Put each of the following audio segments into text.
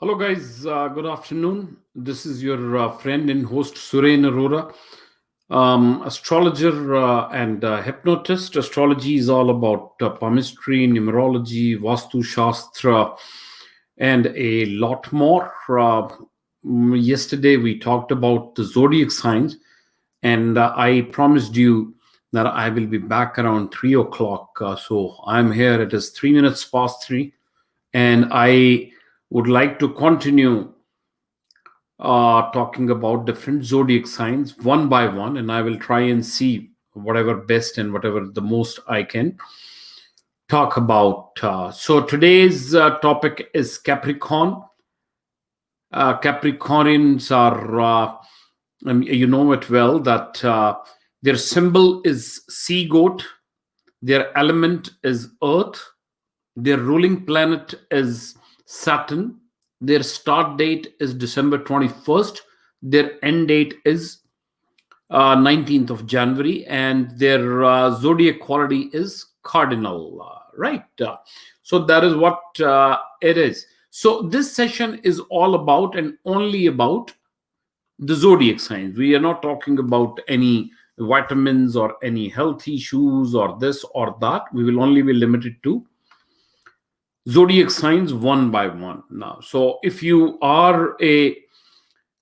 Hello, guys. Good afternoon. This is your friend and host Suren Arora, astrologer and hypnotist. Astrology is all about palmistry, numerology, Vastu Shastra, and a lot more. Yesterday, we talked about the zodiac signs, and I promised you that I will be back around 3 o'clock. So I'm here. It is 3 minutes past three, and I would like to continue talking about different zodiac signs one by one, and I will try and see whatever best and whatever the most I can talk about. So today's topic is Capricorn. Capricornians are, you know it well, that their symbol is sea goat, their element is earth, their ruling planet is Saturn. Their start date is December 21st. Their end date is 19th of January. And their zodiac quality is cardinal, right? So that is what it is. So this session is all about and only about the zodiac signs. We are not talking about any vitamins or any health issues or this or that. We will only be limited to zodiac signs one by one now. So if you are a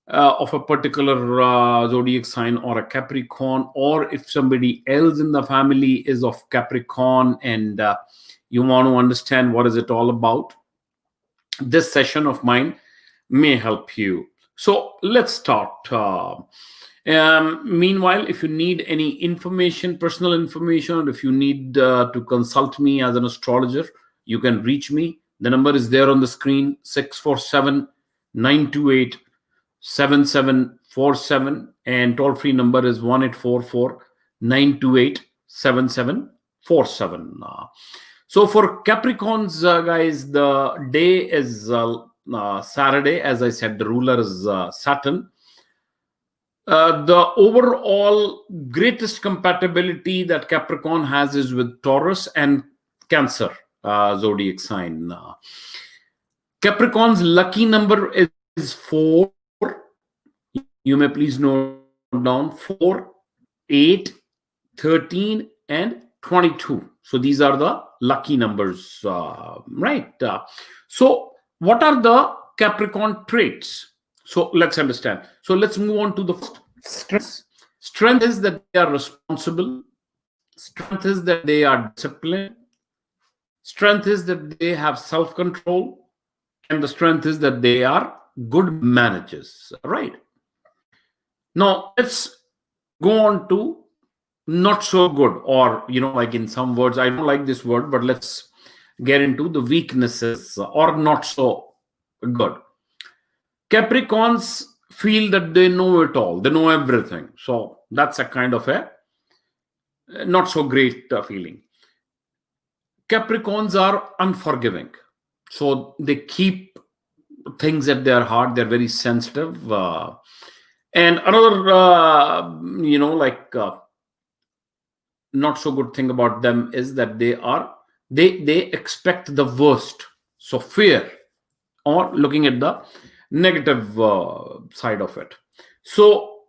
of a particular zodiac sign or a Capricorn, or if somebody else in the family is of Capricorn and you want to understand what is it all about, this session of mine may help you. So let's start. Meanwhile, if you need any information, personal information, or if you need to consult me as an astrologer, you can reach me. The number is there on the screen, 647-928-7747, and toll-free number is 1-844-928-7747. So for Capricorns, guys, the day is Saturday. As I said, the ruler is Saturn. The overall greatest compatibility that Capricorn has is with Taurus and Cancer zodiac sign. Capricorn's lucky number is 4. You may please note down 4, 8, 13, and 22. So these are the lucky numbers, right? So what are the Capricorn traits? So let's understand. So let's move on to the strength. Strength is that they are responsible. Strength is that they are disciplined. Strength is that they have self-control. And the strength is that they are good managers, right? Now, let's go on to not so good, or, like in some words, I don't like this word, but let's get into the weaknesses or not so good. Capricorns feel that they know it all, they know everything. So that's a kind of a not so great feeling. Capricorns are unforgiving. So they keep things at their heart. They're very sensitive. And another, not so good thing about them is that they expect the worst. So fear, or looking at the negative side of it. So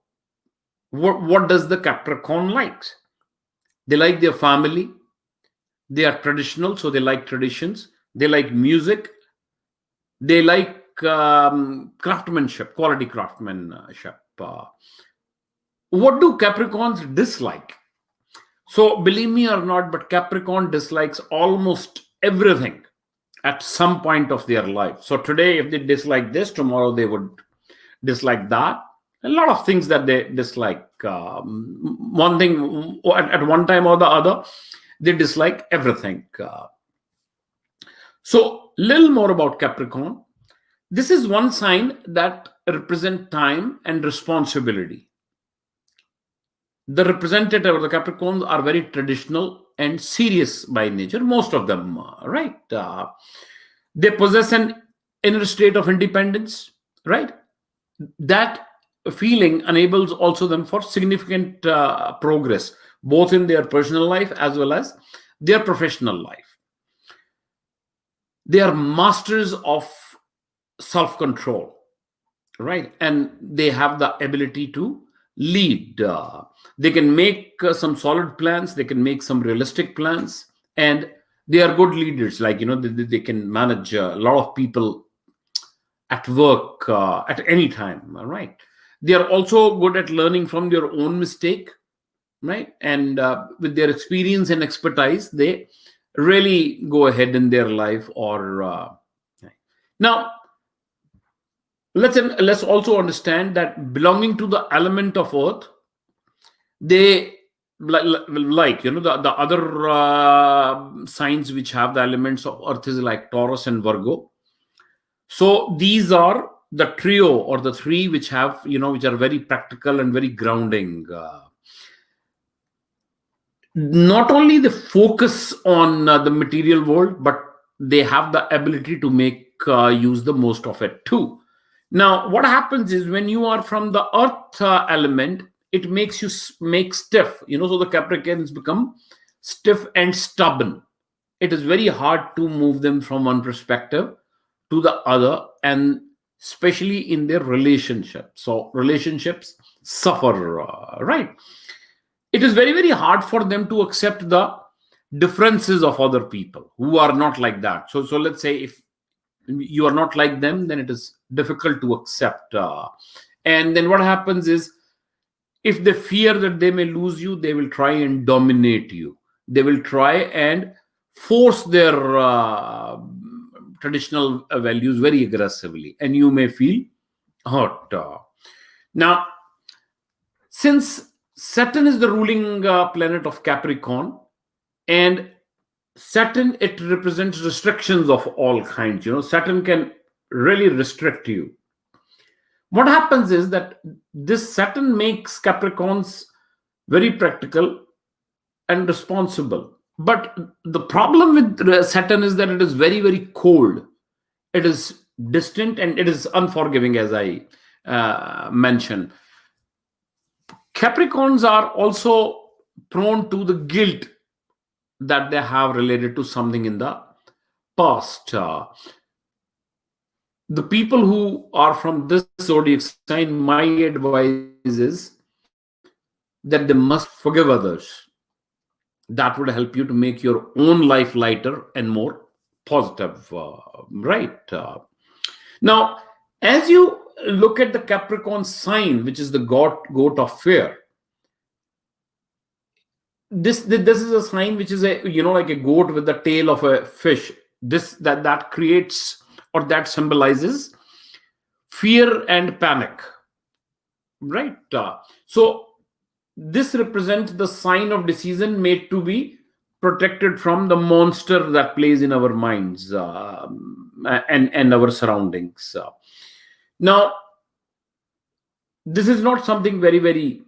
what does the Capricorn like? They like their family. They are traditional, so they like traditions. They like music. They like craftsmanship, quality craftsmanship. What do Capricorns dislike? So believe me or not, but Capricorn dislikes almost everything at some point of their life. So today, if they dislike this, tomorrow they would dislike that. A lot of things that they dislike. One thing at one time or the other, they dislike everything. So little more about Capricorn. This is one sign that represents time and responsibility. The representative of the Capricorns are very traditional and serious by nature, most of them, right? They possess an inner state of independence, right? That feeling enables also them for significant progress, both in their personal life as well as their professional life. They are masters of self-control, right? And they have the ability to lead. They can make some solid plans, they can make some realistic plans, and they are good leaders. Like, they can manage a lot of people at work at any time, right? They are also good at learning from their own mistake, right? And with their experience and expertise, they really go ahead in their life. Or now, let's also understand that belonging to the element of earth, they the other signs which have the elements of earth is like Taurus and Virgo. So these are the trio, or the three, which have, which are very practical and very grounding. Not only they focus on the material world, but they have the ability to make use the most of it too. Now, what happens is, when you are from the earth element, it makes you make stiff. So the Capricorns become stiff and stubborn. It is very hard to move them from one perspective to the other, and especially in their relationships. So relationships suffer, right? It is very, very hard for them to accept the differences of other people who are not like that. So let's say, if you are not like them, then it is difficult to accept. And then what happens is, if they fear that they may lose you, they will try and dominate you. They will try and force their traditional values very aggressively, and you may feel hurt. Now, since Saturn is the ruling planet of Capricorn, and Saturn, it represents restrictions of all kinds. Saturn can really restrict you. What happens is that this Saturn makes Capricorns very practical and responsible. But the problem with Saturn is that it is very, very cold. It is distant, and it is unforgiving, as I mentioned. Capricorns are also prone to the guilt that they have related to something in the past. The people who are from this zodiac sign, my advice is that they must forgive others. That would help you to make your own life lighter and more positive, right? Now, as you look at the Capricorn sign, which is the goat of fear, this is a sign which is a, like a goat with the tail of a fish. That creates, or that symbolizes, fear and panic, right? So this represents the sign of decision made to be protected from the monster that plays in our minds and our surroundings. Now, this is not something very, very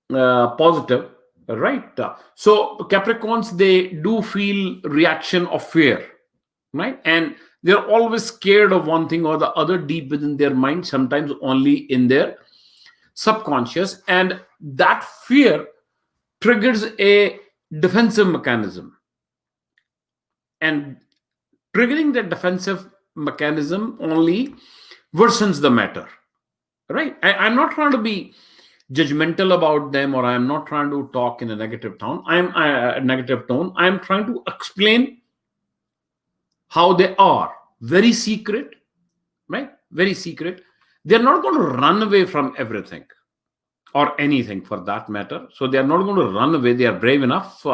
positive, right? So Capricorns, they do feel reaction of fear, right? And they're always scared of one thing or the other deep within their mind, sometimes only in their subconscious. And that fear triggers a defensive mechanism. And triggering that defensive mechanism only worsens the matter, right? I'm not trying to be judgmental about them, or I'm not trying to talk in a negative tone. I'm trying to explain how they are. Very secret, right? Very secret. They're not going to run away from everything or anything, for that matter. So they are not going to run away. They are brave enough,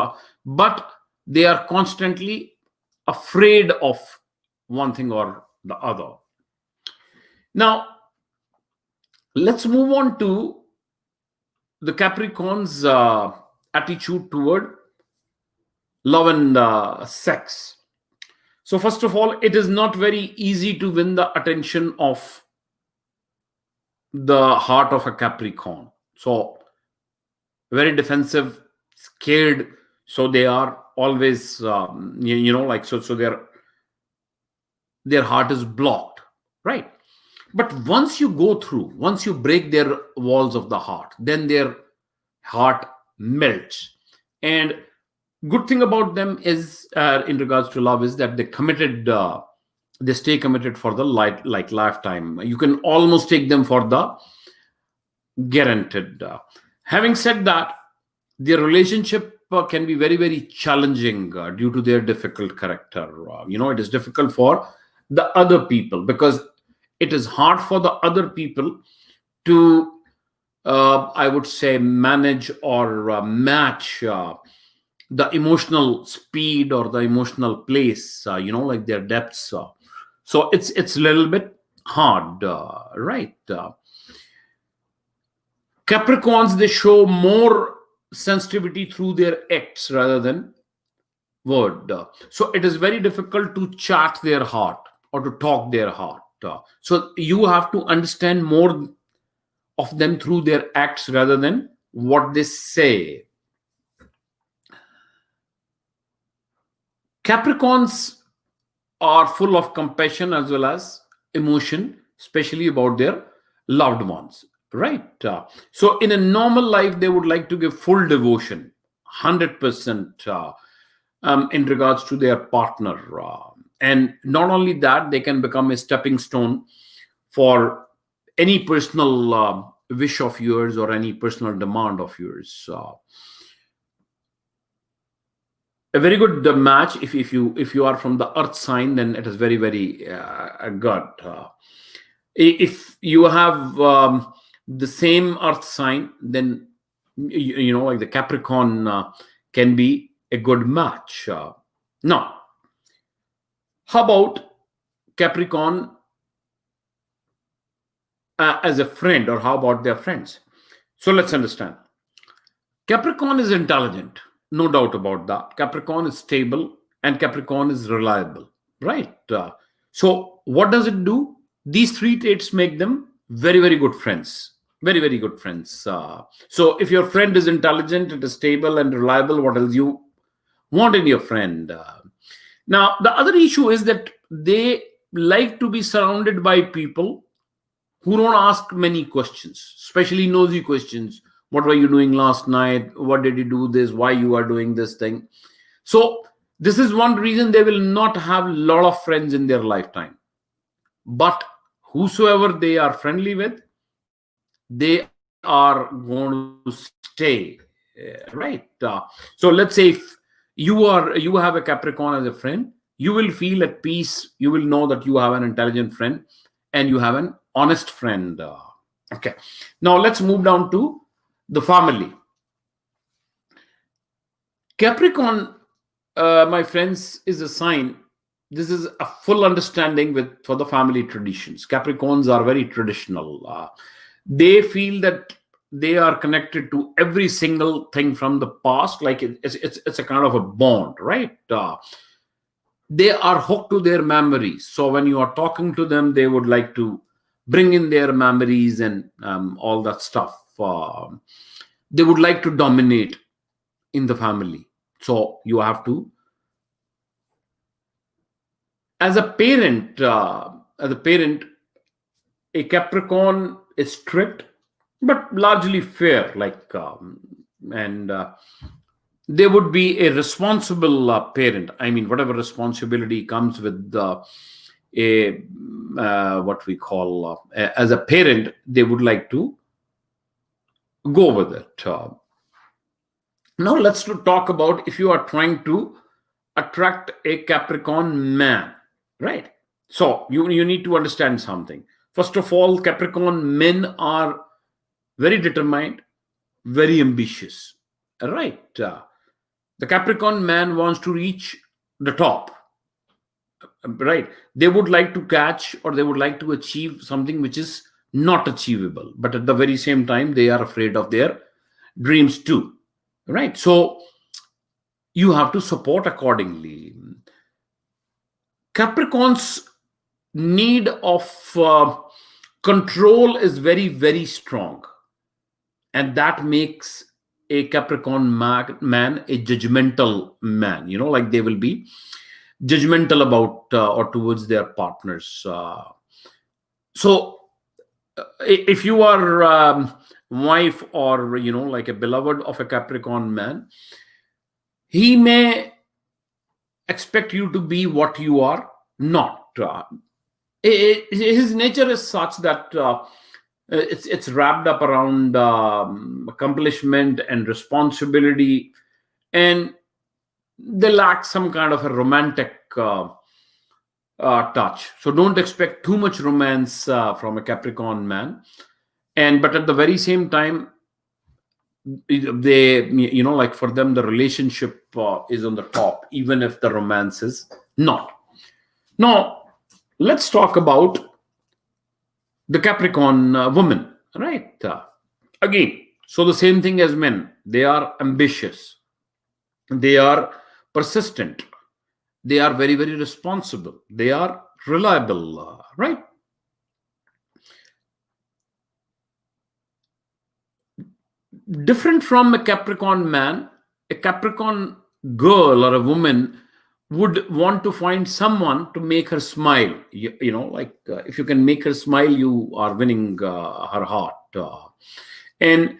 but they are constantly afraid of one thing or the other. Now, let's move on to the Capricorn's attitude toward love and sex. So first of all, it is not very easy to win the attention of the heart of a Capricorn. So very defensive, scared. So they are always, so their heart is blocked, right? But once you break their walls of the heart, then their heart melts. And good thing about them is, in regards to love, is that they're committed they stay committed for the lifetime. You can almost take them for the guaranteed. Having said that, their relationship can be very very challenging due to their difficult character. It is difficult for the other people because it is hard for the other people to, I would say, manage or match the emotional speed or the emotional place, like their depths. So it's a little bit hard, right? Capricorns, they show more sensitivity through their acts rather than word. So it is very difficult to chat their heart or to talk their heart. So you have to understand more of them through their acts rather than what they say. Capricorns are full of compassion as well as emotion, especially about their loved ones, right? So in a normal life, they would like to give full devotion, 100% in regards to their partner. And not only that, they can become a stepping stone for any personal wish of yours or any personal demand of yours. A very good match. If you are from the earth sign, then it is very very good. If you have the same earth sign, then like the Capricorn can be a good match. Now, how about Capricorn as a friend, or how about their friends? So let's understand. Capricorn is intelligent, no doubt about that. Capricorn is stable and Capricorn is reliable, right? So what does it do? These three traits make them very, very good friends. Very, very good friends. So if your friend is intelligent, it is stable and reliable, what else you want in your friend? Now, the other issue is that they like to be surrounded by people who don't ask many questions, especially nosy questions. What were you doing last night? What did you do this? Why you are doing this thing? So this is one reason they will not have a lot of friends in their lifetime. But whosoever they are friendly with, they are going to stay, right? So let's say if you have a Capricorn as a friend, you will feel at peace. You will know that you have an intelligent friend and you have an honest friend. Okay. Now let's move down to the family. Capricorn, my friends, is a sign. This is a full understanding for the family traditions. Capricorns are very traditional. They feel that they are connected to every single thing from the past, like it's a kind of a bond, right? They are hooked to their memories. So when you are talking to them, they would like to bring in their memories and all that stuff. They would like to dominate in the family. So you have to, as a parent, a Capricorn is strict but largely fair, and they would be a responsible parent. I mean, whatever responsibility comes with what we call as a parent, they would like to go with it. Now let's talk about if you are trying to attract a Capricorn man, right? So you need to understand something. First of all, Capricorn men are very determined, very ambitious, right? The Capricorn man wants to reach the top, right? They would like to catch or they would like to achieve something which is not achievable, but at the very same time, they are afraid of their dreams too, right? So you have to support accordingly. Capricorn's need of control is very, very strong. And that makes a Capricorn man a judgmental man. Like they will be judgmental about or towards their partners. So if you are wife or, like a beloved of a Capricorn man, he may expect you to be what you are not. his nature is such that it's wrapped up around accomplishment and responsibility, and they lack some kind of a romantic touch. So don't expect too much romance from a Capricorn man. And but at the very same time, they, like for them, the relationship is on the top, even if the romance is not. Now, let's talk about the Capricorn woman, right? Again, so the same thing as men. They are ambitious. They are persistent. They are very, very responsible. They are reliable, right? Different from a Capricorn man, a Capricorn girl or a woman would want to find someone to make her smile. Like if you can make her smile, you are winning her heart. And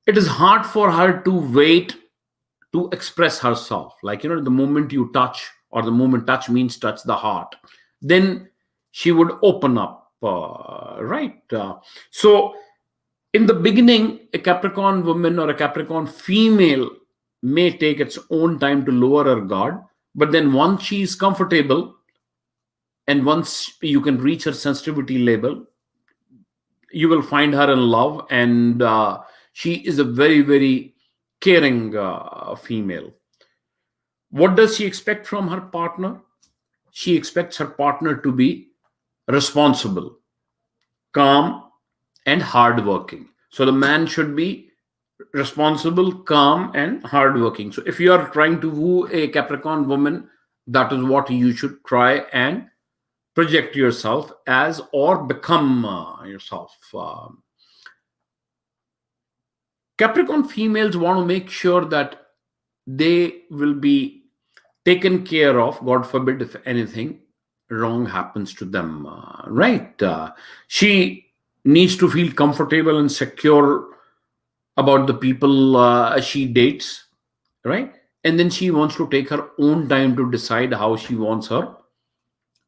it is hard for her to wait to express herself. Like, the moment you touch, or the moment touch means touch the heart, then she would open up, right? So in the beginning, a Capricorn woman or a Capricorn female may take its own time to lower her guard, but then once she is comfortable and once you can reach her sensitivity level, you will find her in love, and she is a very, very caring female. What does she expect from her partner? She expects her partner to be responsible, calm, and hardworking. So the man should be responsible, calm, and hardworking. So if you are trying to woo a Capricorn woman, that is what you should try and project yourself as, or become yourself. Capricorn females want to make sure that they will be taken care of, God forbid, if anything wrong happens to them, right? She needs to feel comfortable and secure about the people she dates, right? And then she wants to take her own time to decide how she wants her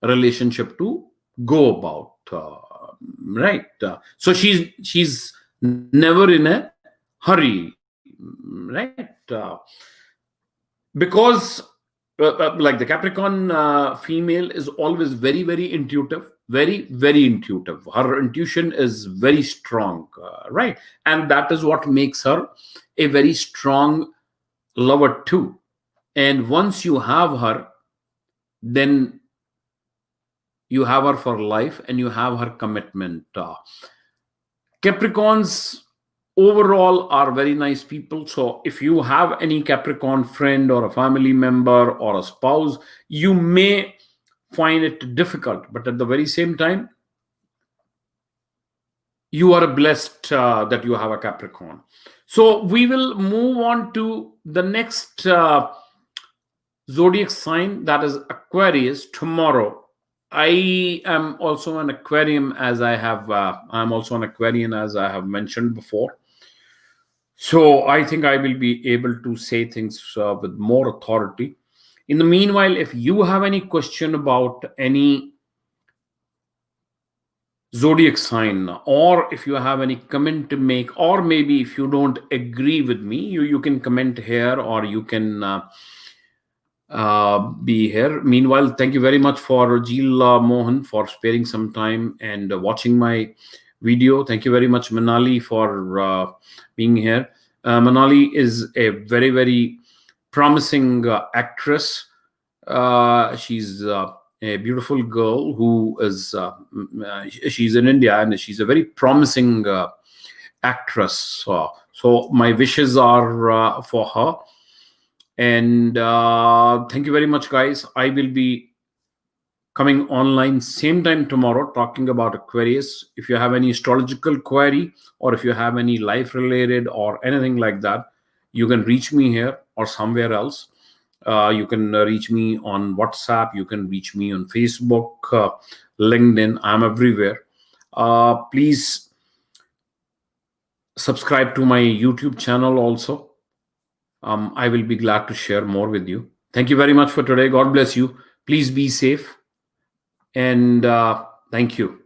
relationship to go about, right? So she's never in a hurry, right? Because like the Capricorn female is always very, very intuitive, very, very intuitive. Her intuition is very strong, right? And that is what makes her a very strong lover too. And once you have her, then you have her for life, and you have her commitment. Capricorns overall are very nice people. So if you have any Capricorn friend or a family member or a spouse, you may find it difficult, but at the very same time, you are blessed that you have a Capricorn. So we will move on to the next zodiac sign, that is Aquarius, tomorrow. I am also an Aquarian, as I have mentioned before. So I think I will be able to say things with more authority. In the meanwhile, if you have any question about any zodiac sign, or if you have any comment to make, or maybe if you don't agree with me, you can comment here, or you can be here. Meanwhile, thank you very much for Jil Mohan for sparing some time and watching my video. Thank you very much, Manali, for being here. Manali is a very, very promising actress. She's a beautiful girl who is she's in India, and she's a very promising actress. So my wishes are for her. And thank you very much, guys. I will be coming online same time tomorrow talking about Aquarius. If you have any astrological query, or if you have any life related or anything like that, you can reach me here or somewhere else. You can reach me on WhatsApp. You can reach me on Facebook, LinkedIn. I'm everywhere. Please subscribe to my YouTube channel also. I will be glad to share more with you. Thank you very much for today. God bless you. Please be safe. And thank you.